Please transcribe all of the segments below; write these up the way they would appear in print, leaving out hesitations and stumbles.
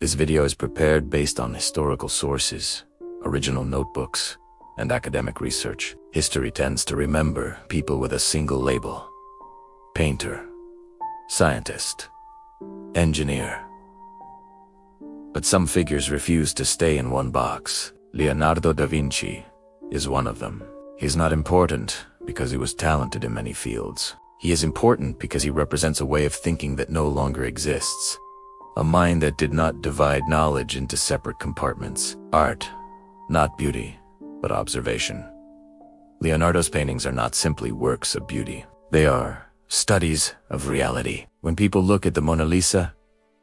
This video is prepared based on historical sources, original notebooks, and academic research. History tends to remember people with a single label: painter, scientist, engineer. But some figures refuse to stay in one box. Leonardo da Vinci is one of them. He's not important because he was talented in many fields. He is important because he represents a way of thinking that no longer exists. A mind that did not divide knowledge into separate compartments. Art, not beauty, but observation. Leonardo's paintings are not simply works of beauty. They are studies of reality. When people look at the Mona Lisa,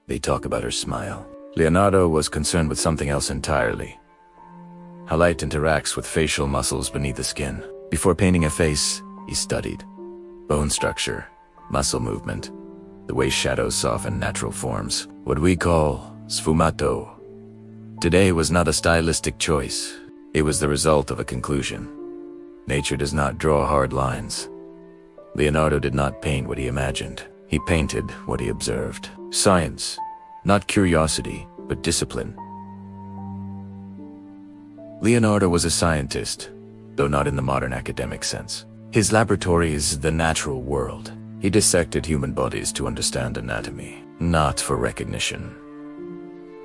they talk about her smile. Leonardo was concerned with something else entirely: how light interacts with facial muscles beneath the skin. Before painting a face, he studied bone structure, muscle movement, the way shadows soften natural forms, what we call sfumato. Today was not a stylistic choice. It was the result of a conclusion. Nature does not draw hard lines. Leonardo did not paint what he imagined. He painted what he observed. Science, not curiosity, but discipline. Leonardo was a scientist, though not in the modern academic sense. His laboratory is the natural world. He dissected human bodies to understand anatomy, not for recognition,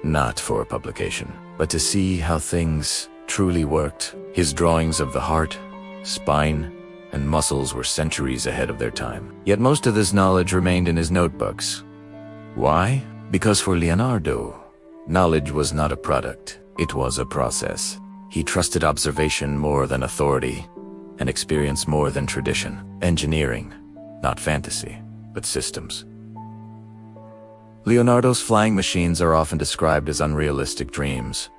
not for publication, but to see how things truly worked. His drawings of the heart, spine, and muscles were centuries ahead of their time. Yet most of this knowledge remained in his notebooks. Why? Because for Leonardo, knowledge was not a product, it was a process. He trusted observation more than authority, and experience more than tradition. Engineering, not fantasy, but systems. Leonardo's flying machines are often described as unrealistic dreams.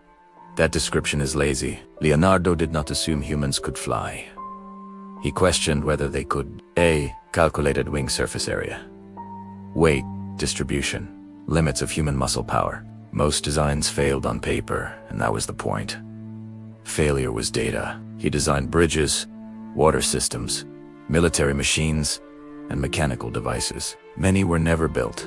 That description is lazy. Leonardo did not assume humans could fly. He questioned whether they could. A. Calculated wing surface area, weight distribution, limits of human muscle power. Most designs failed on paper, and that was the point. Failure was data. He designed bridges, water systems, military machines, and mechanical devices. Many were never built,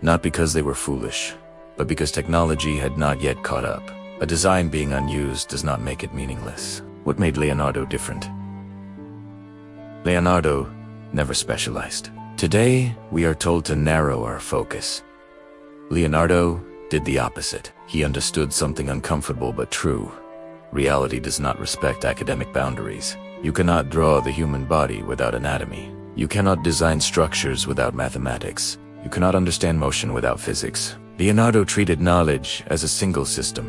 not because they were foolish, but because technology had not yet caught up. A design being unused does not make it meaningless. What made Leonardo different? Leonardo never specialized. Today, we are told to narrow our focus. Leonardo did the opposite. He understood something uncomfortable but true. Reality does not respect academic boundaries. You cannot draw the human body without anatomy. You cannot design structures without mathematics. You cannot understand motion without physics. Leonardo treated knowledge as a single system.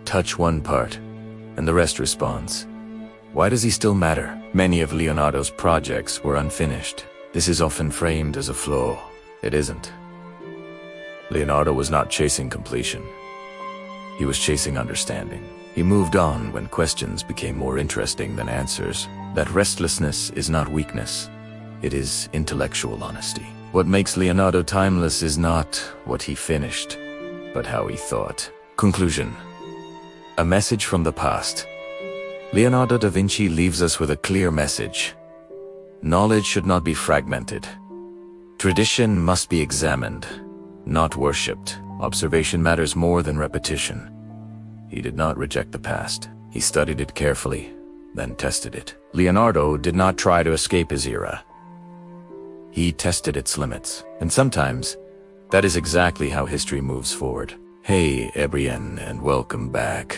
Touch one part, and the rest responds. Why does he still matter? Many of Leonardo's projects were unfinished. This is often framed as a flaw. It isn't. Leonardo was not chasing completion. He was chasing understanding. He moved on when questions became more interesting than answers. That restlessness is not weakness. It is intellectual honesty. What makes Leonardo timeless is not what he finished, but how he thought. Conclusion. A message from the past. Leonardo da Vinci leaves us with a clear message. Knowledge should not be fragmented. Tradition must be examined, not worshipped. Observation matters more than repetition. He did not reject the past. He studied it carefully, then tested it. Leonardo did not try to escape his era. He tested its limits. And sometimes, that is exactly how history moves forward. Hey everyone, and welcome back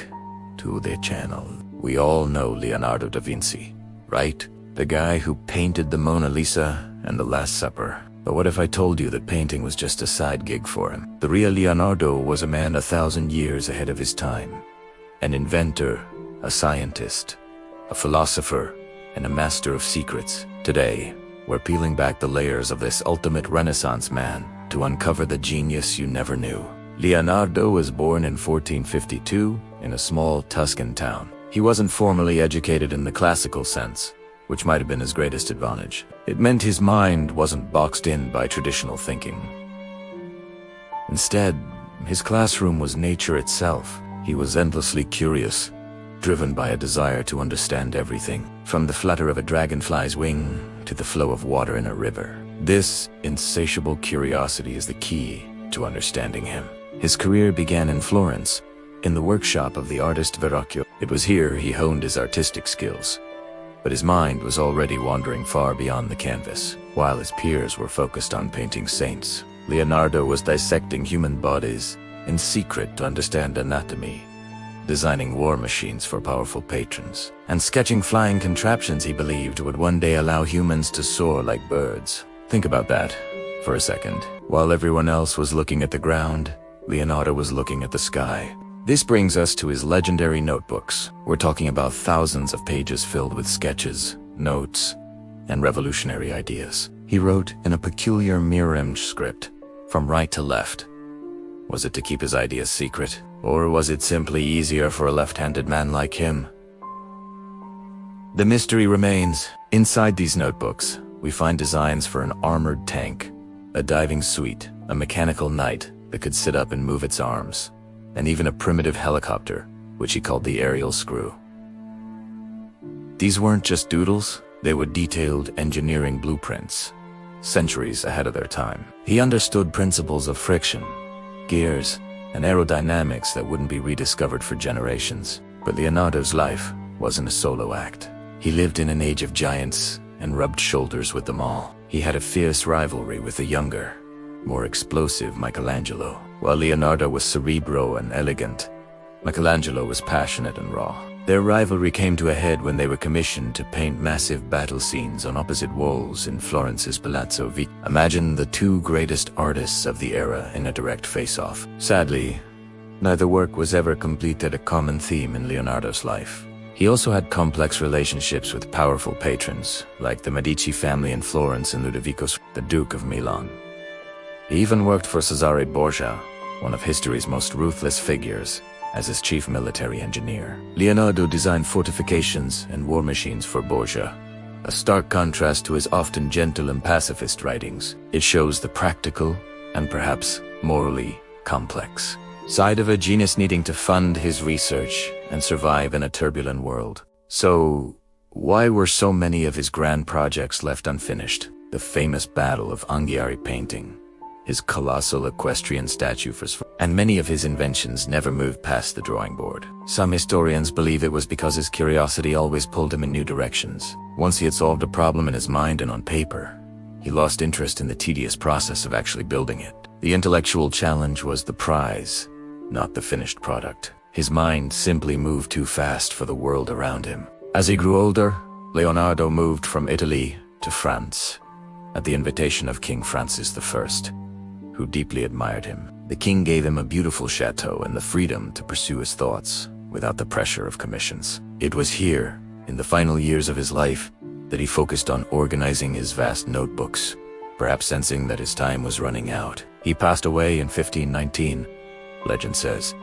to the channel. We all know Leonardo da Vinci, right? The guy who painted the Mona Lisa and the Last Supper. But what if I told you that painting was just a side gig for him? The real Leonardo was a man 1,000 years ahead of his time. An inventor, a scientist, a philosopher, and a master of secrets. Today, we're peeling back the layers of this ultimate Renaissance man to uncover the genius you never knew. Leonardo was born in 1452 in a small Tuscan town. He wasn't formally educated in the classical sense, which might have been his greatest advantage. It meant his mind wasn't boxed in by traditional thinking. Instead, his classroom was nature itself. He was endlessly curious, driven by a desire to understand everything, from the flutter of a dragonfly's wing to the flow of water in a river. This insatiable curiosity is the key to understanding him. His career began in Florence, in the workshop of the artist Verrocchio. It was here he honed his artistic skills. But his mind was already wandering far beyond the canvas. While his peers were focused on painting saints, Leonardo was dissecting human bodies in secret to understand anatomy, designing war machines for powerful patrons, and sketching flying contraptions he believed would one day allow humans to soar like birds. Think about that for a second. While everyone else was looking at the ground, Leonardo was looking at the sky. This brings us to his legendary notebooks. We're talking about thousands of pages filled with sketches, notes, and revolutionary ideas. He wrote in a peculiar mirror-image script, from right to left. Was it to keep his ideas secret, or was it simply easier for a left-handed man like him? The mystery remains. Inside these notebooks, we find designs for an armored tank, a diving suite, a mechanical knight that could sit up and move its arms, and even a primitive helicopter, which he called the aerial screw. These weren't just doodles, they were detailed engineering blueprints, centuries ahead of their time. He understood principles of friction, gears, and aerodynamics that wouldn't be rediscovered for generations. But Leonardo's life wasn't a solo act. He lived in an age of giants and rubbed shoulders with them all. He had a fierce rivalry with the younger, more explosive Michelangelo. While Leonardo was cerebral and elegant, Michelangelo was passionate and raw. Their rivalry came to a head when they were commissioned to paint massive battle scenes on opposite walls in Florence's Palazzo Vite. Imagine the two greatest artists of the era in a direct face-off. Sadly, neither work was ever completed, a common theme in Leonardo's life. He also had complex relationships with powerful patrons, like the Medici family in Florence and Ludovico, the Duke of Milan. He even worked for Cesare Borgia, one of history's most ruthless figures, as his chief military engineer. Leonardo designed fortifications and war machines for Borgia, a stark contrast to his often gentle and pacifist writings. It shows the practical and perhaps morally complex side of a genius needing to fund his research and survive in a turbulent world. So, why were so many of his grand projects left unfinished? The famous Battle of Anghiari painting, his colossal equestrian statue and many of his inventions never moved past the drawing board. Some historians believe it was because his curiosity always pulled him in new directions. Once he had solved a problem in his mind and on paper, he lost interest in the tedious process of actually building it. The intellectual challenge was the prize, not the finished product. His mind simply moved too fast for the world around him. As he grew older, Leonardo moved from Italy to France, at the invitation of King Francis I, who deeply admired him. The king gave him a beautiful chateau and the freedom to pursue his thoughts without the pressure of commissions. It was here, in the final years of his life, that he focused on organizing his vast notebooks, perhaps sensing that his time was running out. He passed away in 1519, legend says,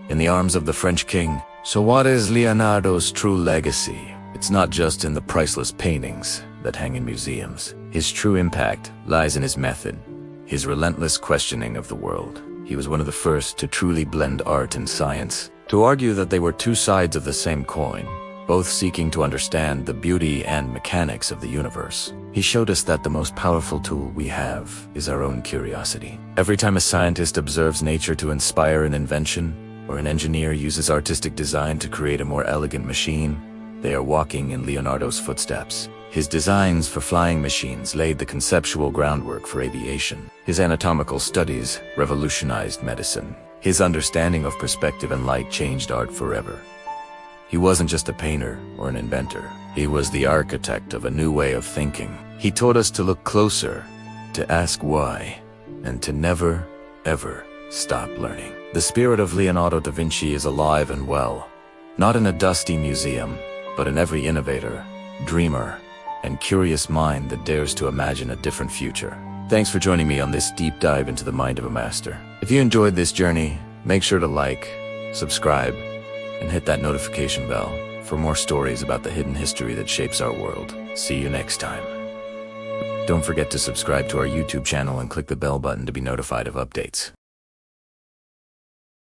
in the arms of the French king. So what is Leonardo's true legacy? It's not just in the priceless paintings that hang in museums. His true impact lies in his method, his relentless questioning of the world. He was one of the first to truly blend art and science, to argue that they were two sides of the same coin, both seeking to understand the beauty and mechanics of the universe. He showed us that the most powerful tool we have is our own curiosity. Every time a scientist observes nature to inspire an invention, or an engineer uses artistic design to create a more elegant machine, they are walking in Leonardo's footsteps. His designs for flying machines laid the conceptual groundwork for aviation. His anatomical studies revolutionized medicine. His understanding of perspective and light changed art forever. He wasn't just a painter or an inventor. He was the architect of a new way of thinking. He taught us to look closer, to ask why, and to never, ever stop learning. The spirit of Leonardo da Vinci is alive and well, not in a dusty museum, but in every innovator, dreamer, and curious mind that dares to imagine a different future. Thanks for joining me on this deep dive into the mind of a master. If you enjoyed this journey, make sure to like, subscribe, and hit that notification bell for more stories about the hidden history that shapes our world. See you next time. Don't forget to subscribe to our YouTube channel and click the bell button to be notified of updates.